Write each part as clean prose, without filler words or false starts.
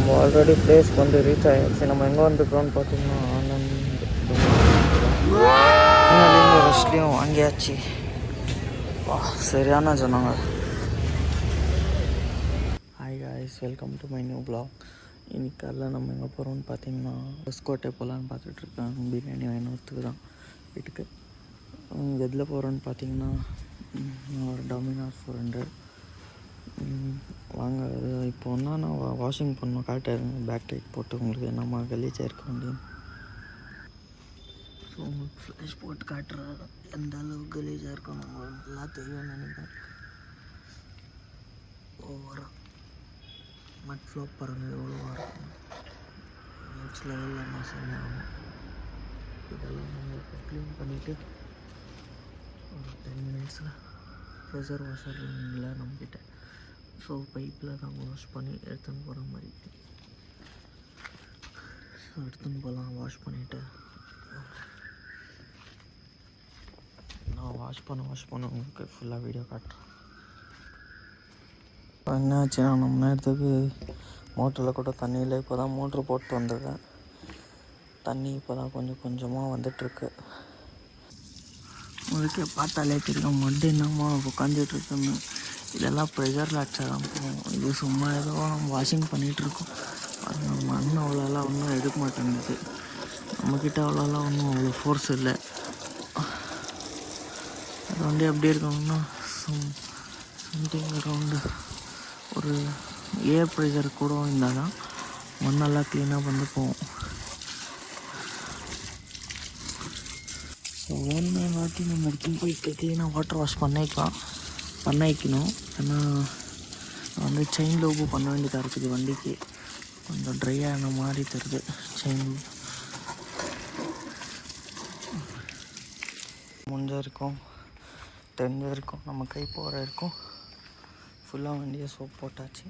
நம்ம ஆல்ரெடி பிளேஸ்க்கு வந்து ரீச் ஆகிடுச்சு. நம்ம எங்கே வந்துருக்கோம்னு பார்த்தீங்கன்னா ஆனந்த் ரெஸ்ட்லேயும் வாங்கியாச்சு. வா சரியான சொன்னாங்க. Hi guys, welcome to my new blog. இன்னைக்கு காலையில் நம்ம எங்கே போகிறோம்னு பார்த்தீங்கன்னா ஹொஸ்கோட்டை போகலான்னு பார்த்துட்ருக்கேன். பிரியாணி வாங்கினதுக்கு தான் வீட்டுக்கு. எதில் போகிறோன்னு பார்த்தீங்கன்னா ஒரு டாமினார் 400 வாங்க. அது இப்போ ஒன்றா நான் வாஷிங் பண்ணணும். காட்டுறேன் பேக் டைட் போட்டு உங்களுக்கு என்னம்மா கலீஜாக இருக்க முடியும். ஸோ உங்களுக்கு ஃப்ளாஷ் போட்டு காட்டுறேன் எந்த அளவுக்கு கலீஜாக இருக்கும் உங்களுக்கு எல்லாம் தெரியும்னு நினைக்கிறேன். ஓவராக மட் ஃப்ளோப் பாருங்கள் எவ்வளோவா இருக்கும். நெக்ஸ்ட் லெவலில் மசாலா ஆகும். இதெல்லாம் நம்ம இப்போ க்ளீன் பண்ணிவிட்டு ஒரு 10 மினிட்ஸில் ப்ரெஷர் வாஷரில் நம்மக்கிட்ட ஸோ பைப்பில் தான் வாஷ் பண்ணி எடுத்துன்னு போகிற மாதிரி. ஸோ எடுத்துன்னு போகலாம். வாஷ் பண்ணிவிட்டு நான் வாஷ் பண்ண உங்களுக்கு ஃபுல்லாக வீடியோ காட்டுறேன். இப்போ என்ன ஆச்சுன்னா நம்ம நேரத்துக்கு மோட்டரில் கூட தண்ணியில் இப்போ தான் மோட்ரு போட்டு வந்துடுறேன். தண்ணி இப்போ தான் கொஞ்சம் கொஞ்சமாக வந்துட்டுருக்கு. உங்களுக்கு பார்த்தாலே தெரியும் மட்டு என்னம்மா உட்காந்துட்ருக்குன்னு. இதெல்லாம் ப்ரெஷரில் அடிச்சா தான் போகும். இது சும்மா ஏதோ நம்ம வாஷிங் பண்ணிகிட்ருக்கோம். அது நம்ம அண்ணன் அவ்வளோலாம் ஒன்றும் எடுக்க மாட்டேங்குது. நம்மக்கிட்ட அவ்வளோலாம் ஒன்றும் அவ்வளோ ஃபோர்ஸ் இல்லை. அது வந்து எப்படி இருக்கணும்னா சம்திங் அரௌண்டு ஒரு ஏர் ப்ரெஷர் கூட இருந்தால் தான் மண்ணெல்லாம் க்ளீனாக வந்து போகும். ஸோ ஒன்று வாட்டி நம்ம எடுத்துன்னு போய் க்ளீனாக வாட்டர் வாஷ் பண்ண வைக்கணும். ஏன்னா வந்து செயின் லூப்பு பண்ண வேண்டியதாக இருக்குது. வண்டிக்கு கொஞ்சம் ட்ரை ஆன மாதிரி தருது செயின். முடிஞ்ச இருக்கும் தெரிஞ்ச இருக்கும் நம்ம கை போகிற இருக்கும் ஃபுல்லாக வண்டியை சோப் போட்டாச்சு.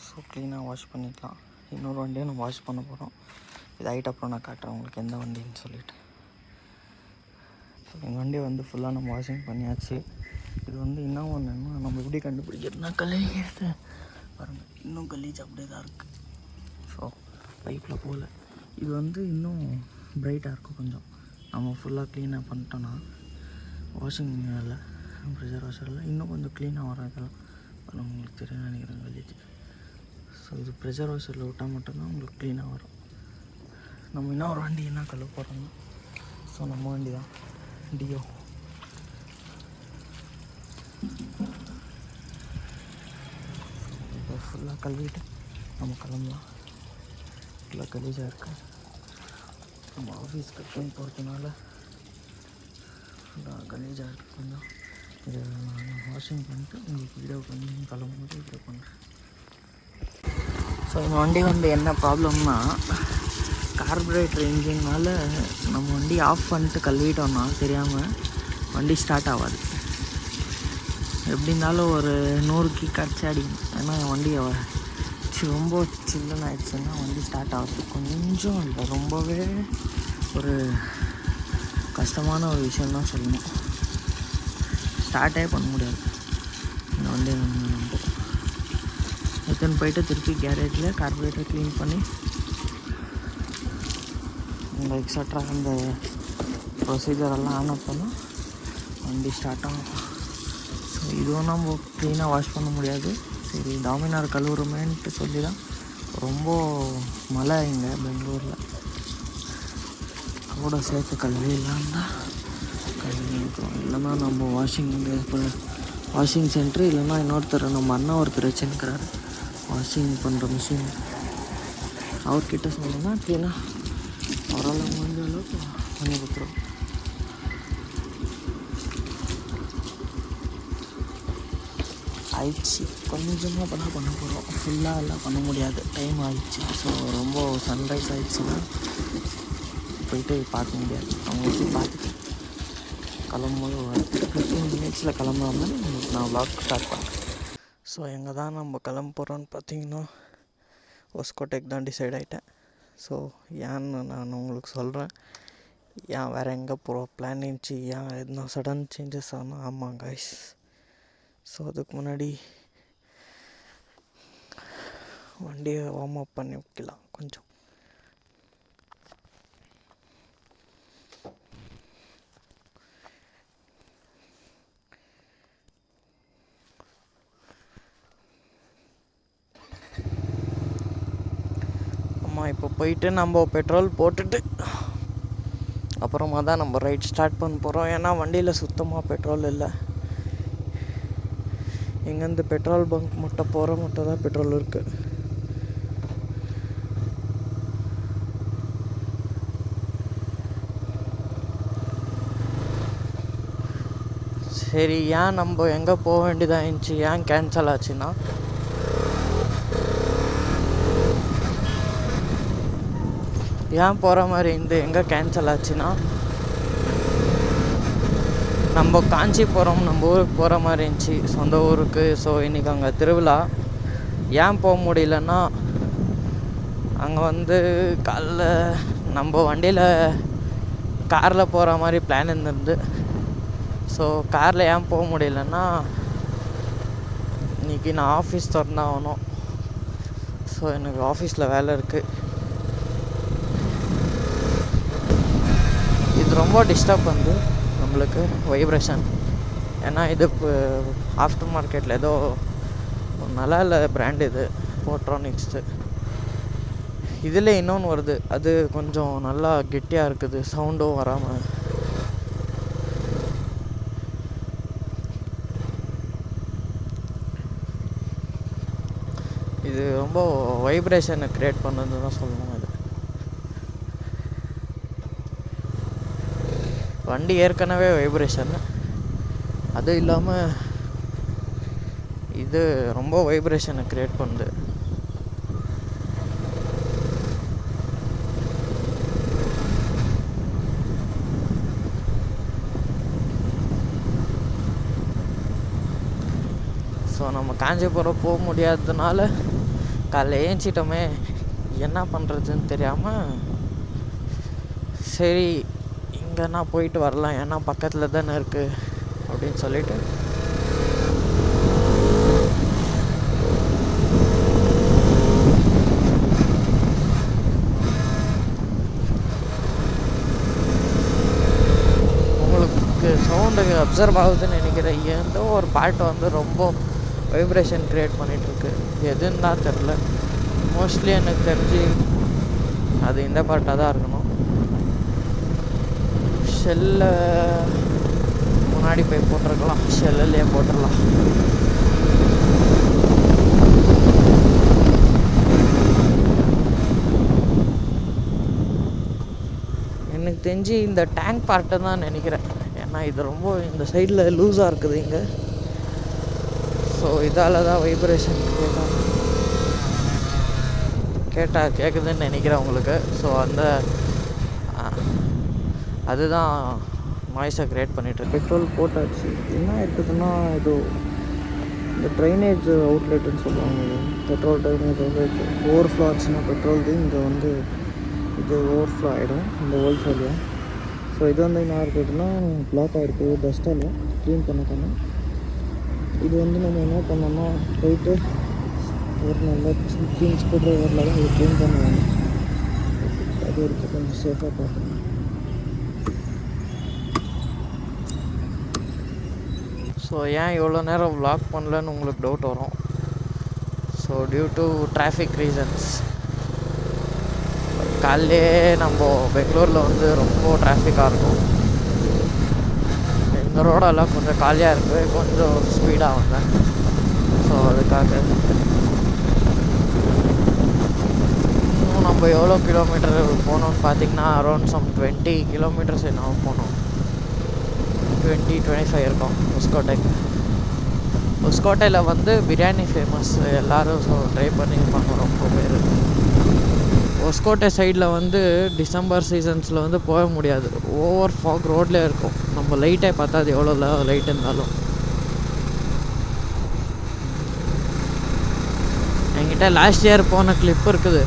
ஸோ க்ளீனாக வாஷ் பண்ணிக்கலாம். இன்னொரு வண்டியை நம்ம வாஷ் பண்ண போகிறோம். இது ஆகிட்ட அப்புறம் நான் காட்டுறேன் உங்களுக்கு எந்த வண்டின்னு சொல்லிவிட்டு. ஸோ எங்கள் வண்டியை வந்து ஃபுல்லாக நம்ம வாஷிங் பண்ணியாச்சு. இது வந்து என்ன ஒன்றுன்னா நம்ம எப்படி கண்டுபிடிக்கிறதுனா கலீஜ் பாருங்கள், இன்னும் கலீஜ் அப்படியே தான் இருக்குது. ஸோ பைப்பில் போகல. இது வந்து இன்னும் பிரைட்டாக இருக்கும் கொஞ்சம். நம்ம ஃபுல்லாக க்ளீனாக பண்ணிட்டோன்னா வாஷிங் இல்லை ப்ரெஷர் வாஷரில் இன்னும் கொஞ்சம் க்ளீனாக வரும். இதெல்லாம் உங்களுக்கு தெரியும் நினைக்கிறேன் கலீஜ். ஸோ இது ப்ரெஷர் வாஷரில் விட்டால் மட்டும்தான் உங்களுக்கு க்ளீனாக வரும். நம்ம என்ன ஒரு வண்டி என்ன கழுவ போகிறோம்னா ஸோ நம்ம வண்டி தான் டியோ. இப்போ ஃபுல்லாக கழுவிட்டு நம்ம கிளம்பலாம். ஃபுல்லாக கலீஜாக இருக்கு. நம்ம ஆஃபீஸ்க்கு ட்ரெயின் போகிறதுனால ஃபுல்லாக கலீஜாக இருக்குது கொஞ்சம். இதை நான் வாஷிங் பண்ணிட்டு உங்களுக்கு வீடியோ பண்ணி கிளம்பும்போது வீடியோ பண்ணுறேன். ஸோ இந்த வண்டி வந்து என்ன ப்ராப்ளம்னா கார்பரேட்டர் இன்ஜினால் நம்ம வண்டி ஆஃப் பண்ணிட்டு கழுவிட்டோம்னா தெரியாமல் வண்டி ஸ்டார்ட் ஆகாது. எப்படி இருந்தாலும் ஒரு 100 கிக் அடிச்சு அடிக்கும். ஏன்னா என் வண்டி ரொம்ப சில்லுன்னு ஆயிடுச்சுன்னா வண்டி ஸ்டார்ட் ஆகுது கொஞ்சம் இல்லை ரொம்பவே ஒரு கஷ்டமான ஒரு விஷயந்தான் சொல்லணும். ஸ்டார்ட்டே பண்ண முடியாது இந்த வண்டி. நம்ம எடுத்துன்னு போயிட்டு திருப்பி கேரேஜில் கார்பரேட்டர் க்ளீன் பண்ணி இந்த எக்ஸட்ரா இந்த ப்ரொசீஜரெல்லாம் ஆனப்போனா வண்டி ஸ்டார்ட் ஆகும். ஸோ இதுவும் நம்ம க்ளீனாக வாஷ் பண்ண முடியாது. சரி டாமினார் கழுவுறமேன்ட்டு சொல்லி தான் ரொம்ப மழை இங்கே பெங்களூரில் கூட சேர்த்து கழுவிடலாம் தான் கழுவிக்கிறோம். இல்லைன்னா நம்ம வாஷிங் சென்ட்ரு இல்லைன்னா இன்னொருத்தர் நம்ம அண்ணன் ஒருத்தர் வச்சுருக்கிறாரு வாஷிங் பண்ணுற மிஷின். அவர்கிட்ட சொன்னோம்னா க்ளீனாக அவரால் முடிஞ்ச அளவுக்கு பண்ணி கொடுத்துருவோம். ஆயிடுச்சு கொஞ்சமாக பண்ண போகிறோம். ஃபுல்லாக எல்லாம் பண்ண முடியாது, டைம் ஆயிடுச்சு. ஸோ ரொம்ப சன்ரைஸ் ஆகிடுச்சுன்னா போயிட்டு பார்க்க முடியாது. அவங்க போய் பார்த்துட்டு கிளம்பும்போது ஒரு 15 மினிட்ஸில் கிளம்புற மாதிரி உங்களுக்கு நான் வ்ளாக் ஸ்டார்ட் பண்ணுறேன். ஸோ எங்கே தான் நம்ம கிளம்ப போகிறோன்னு பார்த்தீங்கன்னா ஹொஸ்கோட்டைக்கு தான் டிசைட் ஆகிட்டேன். ஸோ ஏன்னு நான் உங்களுக்கு சொல்கிறேன். ஏன் வேறு எங்கே போகிற பிளான் இருந்துச்சு, ஏன் எதுனா சடன் சேஞ்சஸ் ஆனால் ஆமாம் கைஸ். ஸோ அதுக்கு முன்னாடி வண்டியை வார்ம் அப் பண்ணி வைக்கலாம் கொஞ்சம். இப்போ போயிட்டு நம்ம பெட்ரோல் போட்டுட்டு அப்புறமா தான் நம்ம ரைட் ஸ்டார்ட் பண்ண போகிறோம். ஏன்னா வண்டியில் சுத்தமாக பெட்ரோல் இல்லை. இங்கேருந்து பெட்ரோல் பங்க் மட்டும் போகிற மட்டும் தான் பெட்ரோல் இருக்குது. சரி, ஏன் நம்ம எங்கே போக வேண்டியதாக இருந்துச்சு, ஏன் கேன்சல் ஆச்சுன்னா, ஏன் போகிற மாதிரி இருந்து எங்கே கேன்சல் ஆச்சுன்னா, நம்ம காஞ்சிபுரம் நம்ம ஊருக்கு போகிற மாதிரி இருந்துச்சு, சொந்த ஊருக்கு. ஸோ இன்றைக்கி அங்கே திருவிழா. ஏன் போக முடியலன்னா, அங்கே வந்து காலைல நம்ம வண்டியில் காரில் போகிற மாதிரி பிளான் இருந்திருந்து. ஸோ காரில் ஏன் போக முடியலன்னா, இன்றைக்கி நான் ஆஃபீஸ் திறந்தாகணும். ஸோ எனக்கு ஆஃபீஸில் வேலை இருக்குது. இது ரொம்ப டிஸ்டர்ப் பண்ணுது நம்மளுக்கு வைப்ரேஷன். ஏன்னா இது இப்போ ஆஃப்டர் மார்க்கெட்டில் ஏதோ நல்லா இல்லை பிராண்ட், இது போட்ரானிக்ஸு. இதில் இன்னொன்று வருது, அது கொஞ்சம் நல்லா கெட்டியாக இருக்குது, சவுண்டும் வராமல். இது ரொம்ப வைப்ரேஷனை க்ரியேட் பண்ணுறது தான் சொல்லணும். இது வண்டி ஏற்கனவே வைப்ரேஷன், அது இல்லாமல் இது ரொம்ப வைப்ரேஷனை க்ரியேட் பண்ணுது. ஸோ நம்ம காஞ்சிபுரம் போக முடியாததுனால காலைல ஏஞ்சிட்டோமே, என்ன பண்ணுறதுன்னு தெரியாமல் சரி இங்கேனா போயிட்டு வரலாம், ஏன்னா பக்கத்தில் தானே இருக்குது அப்படின்னு சொல்லிட்டு உங்களுக்கு சவுண்டு அப்சர்வ் ஆகுதுன்னு நினைக்கிறேன். ஏதோ ஒரு பாட்டு வந்து ரொம்ப வைப்ரேஷன் க்ரியேட் பண்ணிகிட்ருக்கு, எதுன்னு தான் தெரில. மோஸ்ட்லி எனக்கு தெரிஞ்சு அது இந்த பாட்டாக தான் இருக்கணும். ஷெல்ல முன்னாடி போய் போட்டிருக்கலாம், ஷெல்லையே போட்டுடலாம். எனக்கு தெரிஞ்சு இந்த டேங்க் பார்ட்டை தான் நினைக்கிறேன். ஏன்னா இது ரொம்ப இந்த சைடில் லூஸாக இருக்குது இங்கே. ஸோ இதால் தான் வைப்ரேஷன் கேட்குதுன்னு நினைக்கிறேன் உங்களுக்கு. ஸோ அதுதான் நாய்ஸை க்ரியேட் பண்ணிட்டு. பெட்ரோல் போட்டாச்சு. என்ன இருக்குதுன்னா, இது இந்த ட்ரைனேஜ் அவுட்லெட்டுன்னு சொல்லுவாங்க. பெட்ரோல் ட்ரைனேஜ் அவுட்லெட் ஓவர்ஃப்ளோ ஆச்சுன்னா பெட்ரோல் இங்கே வந்து இது ஓவர்ஃப்ளோ ஆகிடும் இந்த ஹோல் சைடில். ஸோ இது வந்து என்ன இருக்குதுன்னா, பிளாக் ஆகிருக்கு டஸ்ட்டால் க்ளீன் பண்ண. இது வந்து நம்ம என்ன பண்ணோம்னா, போயிட்டு ஒரு நல்ல க்ளீன் ஸ்க்ரூ ட்ரைவரில் தான் இது க்ளீன் பண்ணுவாங்க. அது வரைக்கும் கொஞ்சம் சேஃபாக பார்க்கணும். ஸோ ஏன் இவ்வளோ நேரம் vlog பண்ணலன்னு உங்களுக்கு டவுட் வரும். So due to traffic reasons. காலையிலே நம்ம பெங்களூரில் வந்து ரொம்ப டிராஃபிக்காக இருக்கும். இந்த ரோடெல்லாம் கொஞ்சம் காலியாக இருக்குது, கொஞ்சம் ஸ்பீடாக வந்தேன். ஸோ அதுக்காக இன்னும் நம்ம எவ்வளோ கிலோமீட்டர் போகணுன்னு பார்த்தீங்கன்னா, அரௌண்ட் சம் 20 கிலோமீட்டர்ஸ் என்ன போகணும். 20-25 இருக்கும் ஹொஸ்கோட்டைக்கு. ஹொஸ்கோட்டையில் வந்து பிரியாணி ஃபேமஸ், எல்லோரும் ஸோ ட்ரை பண்ணியிருப்பாங்க ரொம்ப பேர். ஹொஸ்கோட்டை சைடில் வந்து டிசம்பர் சீசன்ஸில் வந்து போக முடியாது, ஓவர் ஃபாக் ரோட்லேயே இருக்கும். நம்ம லைட்டே பார்த்தா அது எவ்வளோ லைட் இருந்தாலும். என்கிட்ட லாஸ்ட் இயர் போன கிளிப் இருக்குது,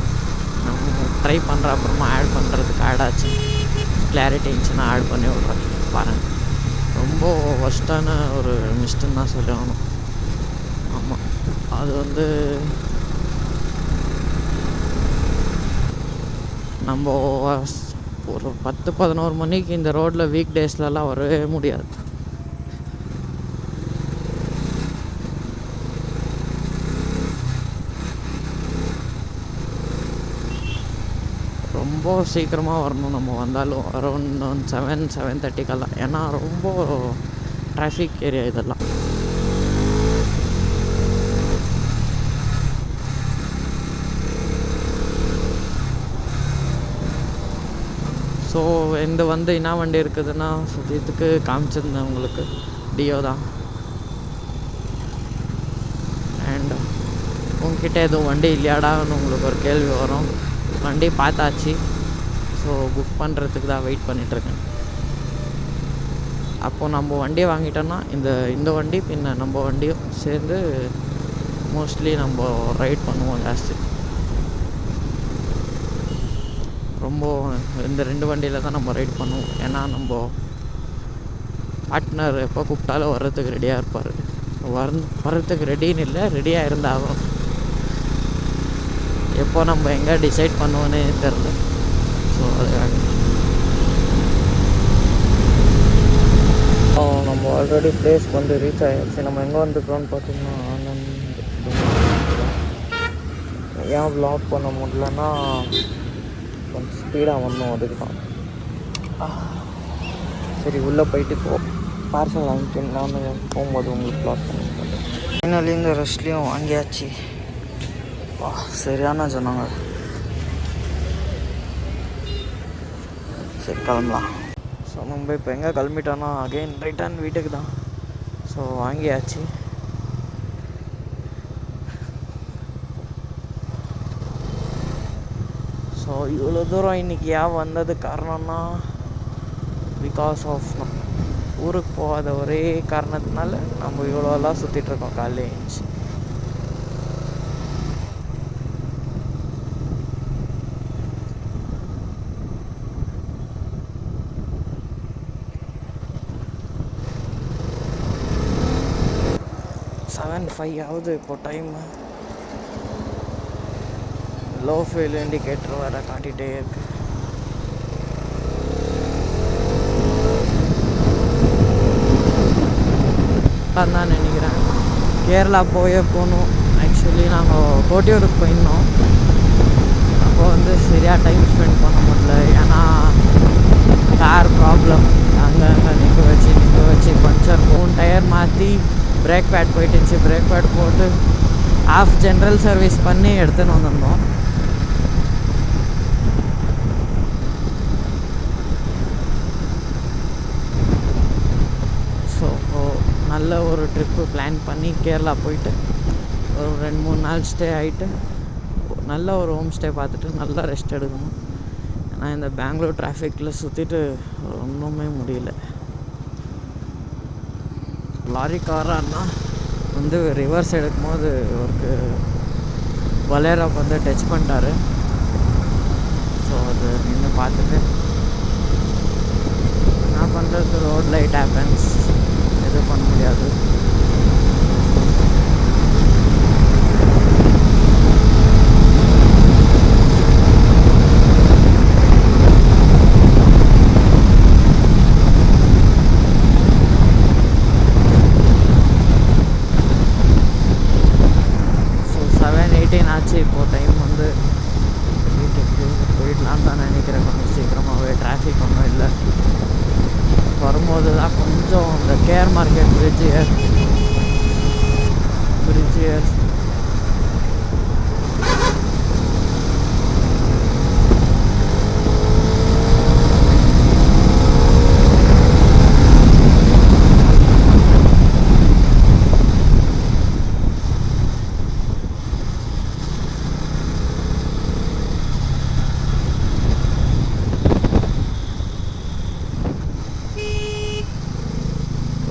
நம்ம ட்ரை பண்ணுற அப்புறமா ஆட் பண்ணுறதுக்கு ஆட் ஆச்சு. கிளாரிட்டி இருந்துச்சுன்னா ஆட் பண்ணி விட்றேன் பாருங்கள். ரொம்ப ஒஸ்ட்டான ஒரு மிஸ்ட்டுன்னு தான் சொல்லணும். ஆமாம், அது வந்து நம்ம ஒரு 10-11 மணிக்கு இந்த ரோட்டில் வீக் டேஸ்லலாம் வரவே முடியாது. ரொம்ப சீக்கிரமாக வரணும். நம்ம வந்தாலும் அரௌண்ட் 7-7:30 ஏன்னா ரொம்ப டிராஃபிக் ஏரியா இதெல்லாம். ஸோ இந்த என்ன வண்டி இருக்குதுன்னா சுற்றியத்துக்கு காமிச்சிருந்தேன் உங்களுக்கு, டியோ தான். அண்ட் உங்ககிட்ட எதுவும் வண்டி இல்லையாடான்னு உங்களுக்கு ஒரு கேள்வி வரும். வண்டி பார்த்தாச்சு. ஸோ புக் பண்ணுறதுக்கு தான் வெயிட் பண்ணிகிட்ருக்கேன். அப்போது நம்ம வண்டியை வாங்கிட்டோன்னா இந்த வண்டி பின்ன நம்ம வண்டியும் சேர்ந்து மோஸ்ட்லி நம்ம ரைட் பண்ணுவோம் ஜாஸ்தி. ரொம்ப இந்த 2 வண்டியில் தான் நம்ம ரைட் பண்ணுவோம். ஏன்னா நம்ம பார்ட்னர் எப்போ கூப்பிட்டாலும் வர்றதுக்கு ரெடியாக இருப்பார். வர்றதுக்கு ரெடின்னு இல்லை, ரெடியாக இருந்தாலும் எப்போ நம்ம எங்கே டிசைட் பண்ணுவோன்னே தெரில. ஸோ அதுக்காக நம்ம ஆல்ரெடி பிளேஸ்க்கு வந்து ரீச் ஆகிடுச்சு. நம்ம எங்கே வந்துக்கிறோன்னு பார்த்தீங்கன்னா ஆனந்த். ஏன் வ்ளாக் பண்ண முடியலன்னா கொஞ்சம் ஸ்பீடாக வரணும், அதுக்கு தான். சரி, உள்ளே போயிட்டு பார்சல் வாங்கிட்டு நான் போகும்போது உங்களுக்கு வ்ளாக் பண்ணிட்டு ஃபைனலி இந்த ரெஸ்ட்லேயும் வாங்கியாச்சு. சரியான சொன்னாங்க. சரி கிளம்பலாம். ஸோ நம்ம இப்போ எங்கே கிளம்பிட்டோன்னா அகெயின் ரிட்டர்ன் வீட்டுக்கு தான். ஸோ வாங்கியாச்சு. ஸோ இவ்வளோ தூரம் இன்றைக்கி ஏன் வந்தது காரணம்னா பிகாஸ் ஆஃப் ஊருக்கு போகாத ஒரே காரணத்தினால நம்ம இவ்வளோலாம் சுற்றிட்டுருக்கோம் காலையில் எழுந்துச்சு. ஆகுது இப்போ டைமு. லோ ஃபியூல் இண்டிகேட்டர் வேறு காட்டிகிட்டே இருக்கு. தான் நினைக்கிறேன். கேரளா போகணும். ஆக்சுவலி நாங்கள் கோட்டியூருக்கு போயிருந்தோம். அப்போ சரியாக டைம் ஸ்பெண்ட் பண்ண முடியல. ஏன்னா கார் ப்ராப்ளம். அங்கே நிற்க வச்சு பஞ்சர் போன் டயர் மாற்றி பிரேக் பேட் போயிட்டுச்சு. பிரேக் பேட் போட்டு ஆஃப் ஜென்ரல் சர்வீஸ் பண்ணி எடுத்துன்னு வந்திருந்தோம். ஸோ நல்ல ஒரு ட்ரிப்பு பிளான் பண்ணி கேரளா போயிட்டு ஒரு 2-3 நாள் ஸ்டே ஆகிட்டு நல்ல ஒரு ஹோம் ஸ்டே பார்த்துட்டு நல்லா ரெஸ்ட் எடுக்கணும். ஏன்னா இந்த பெங்களூர் டிராஃபிக்கில் சுற்றிட்டு ஒன்றுமே முடியல. லாரி காரானா ரிவர்ஸ் எடுக்கும்போது ஒரு வலேராவுக்கு டச் பண்ணிட்டாரு. ஸோ அது நின்று பார்த்துட்டு என்ன பண்ணுறது, ரோட் லைட் ஹேப்பன்ஸ், எதுவும் பண்ண முடியாது. ஆச்சு. இப்போது டைம் வீட்டுக்கு போயிடலான்னு தான் நினைக்கிறேன். கொஞ்சம் சீக்கிரமாகவே டிராஃபிக் ஒன்றும் இல்லை. வரும்போது தான் கொஞ்சம் இந்த கேஆர் மார்க்கெட் பிரிட்ஜு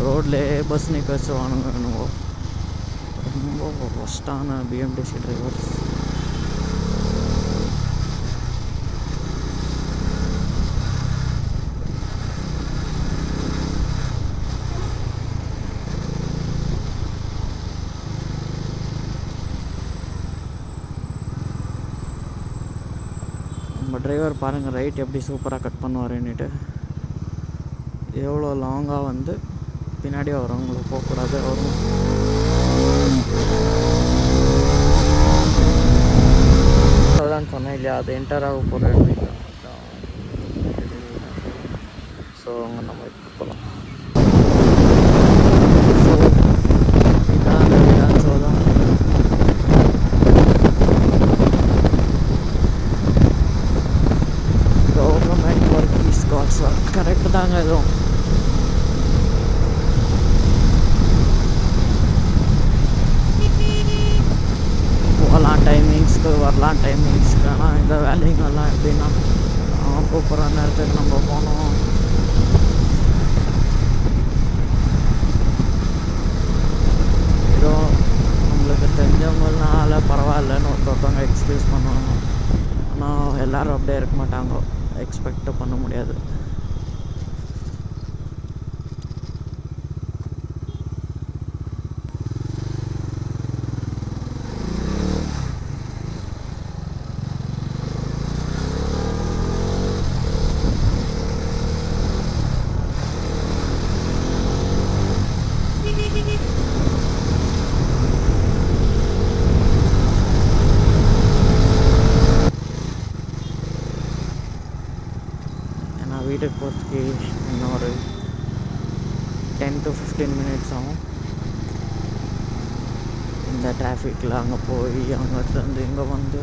ரோட்லேயே பஸ் நிற்க வச்சுருவானுங்க. ரொம்ப ஒஸ்ட்டான பிஎம்டிசி டிரைவர்ஸ். நம்ம டிரைவர் பாருங்கள் ரைட் எப்படி சூப்பராக கட் பண்ணுவாருன்னுட்டு. எவ்வளோ லாங்காக வந்து பின்னாடி வரவங்களை போகக்கூடாது. வரும் அதான் சொன்னேன் இல்லையா, அது என்டர் ஆக போகிற ஸோ அங்கே நம்ம இப்போ போகலாம். Government work is god's work. Correct தாங்க. எதுவும் போகலாம் டைமிங்ஸ்க்கு, வரலாம் டைமிங்ஸ்க்கு. ஆனால் இந்த வேலைங்கெல்லாம் எப்படின்னா கூப்பிட்ற நேரத்துக்கு நம்ம போனோம். ஏதோ நம்மளுக்கு தெரிஞ்சவங்கனால பரவாயில்லன்னு ஒருத்தவங்க எக்ஸ்கியூஸ் பண்ணுவாங்க. ஆனால் எல்லோரும் அப்படியே இருக்க மாட்டாங்க, எக்ஸ்பெக்ட் பண்ண முடியாது. வீட்டுக்கு போகிறதுக்கு இன்னும் ஒரு 10 to 15 மினிட்ஸ் ஆகும். இந்த டிராஃபிக்கில் அங்கே போய் அங்கேருந்து இங்கே வந்து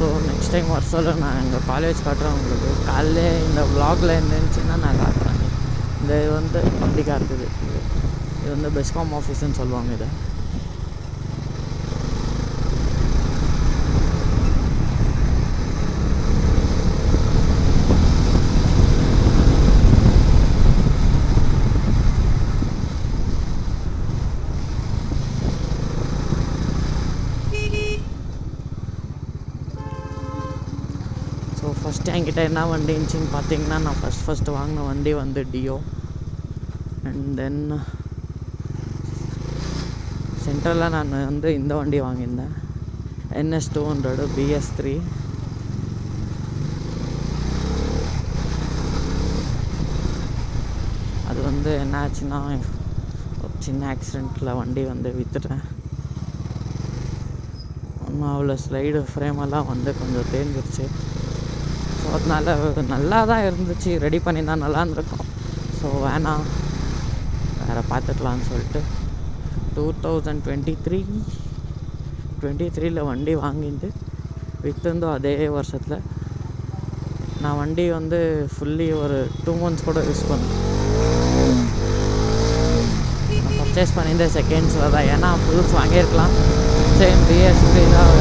ஸோ நெக்ஸ்ட் டைம் வர சொல்ல நான் எங்கள் காலேஜ் காட்டுறேன் உங்களுக்கு. காலையில் இந்த வ்ளாகில் இருந்துச்சுன்னா நான் காட்டுறேன். இந்த இது வந்து வண்டிக்காக இருக்குது. இது வந்து பெஸ்காம் ஆஃபீஸுன்னு சொல்லுவாங்க இதை. ஃபஸ்ட்டு என்கிட்ட என்ன வண்டி இருந்துச்சின்னு பார்த்தீங்கன்னா, நான் ஃபஸ்ட்டு வாங்கின வண்டி வந்து டியோ. அண்ட் தென் சென்ட்ரலில் நான் வந்து இந்த வண்டி வாங்கியிருந்தேன், NS200 BS3. அது வந்து என்ன ஆச்சுன்னா, ஒரு சின்ன ஆக்சிடெண்ட்டில் வண்டி வந்து விற்றுட்டேன். ஒன்றும் அவ்வளோ ஸ்லைடு ஃப்ரேமெல்லாம் வந்து கொஞ்சம் தேஞ்சிருச்சு. ஸோ அதனால் நல்லா தான் இருந்துச்சு, ரெடி பண்ணி தான் நல்லா இருந்திருக்கும். ஸோ வேணாம், வேறு பார்த்துக்கலான்னு சொல்லிட்டு 2023 வண்டி வாங்கிட்டு விற்றுந்தோம். அதே வருஷத்தில் நான் வண்டி வந்து ஃபுல்லி ஒரு 2 months கூட யூஸ் பண்ணேன். பர்ச்சேஸ் பண்ணியிருந்தேன் செகண்ட்ஸில் தான், ஏன்னா புதுசு வாங்கியிருக்கலாம். சேம் BS3 தான்,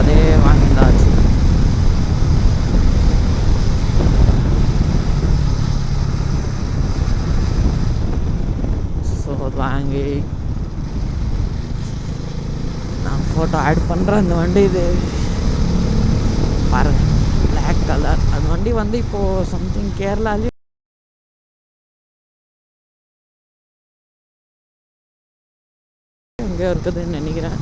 அதே வாங்கியிருந்தாச்சு. ஸோ வாங்கி நான் ஃபோட்டோ ஆட் பண்ணுறேன். அந்த வண்டி இது பாருங்கள், பிளாக் கலர். அந்த வண்டி வந்து இப்போது சம்திங் கேரளாலேயும் எங்கேயோ இருக்குதுன்னு நினைக்கிறேன்.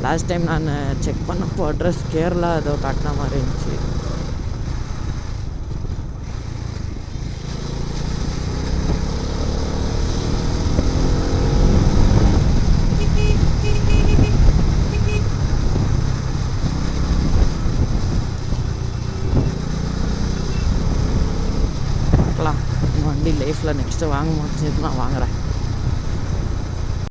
லாஸ்ட் டைம் நான் செக் பண்ணப்போ அட்ரஸ் கேரளா ஏதோ காட்டின மாதிரி இருந்துச்சு. பார்க்கலாம், வண்டி லைஃப்பில் நெக்ஸ்ட்டு வாங்க முடிச்சது நான் வாங்குகிறேன்.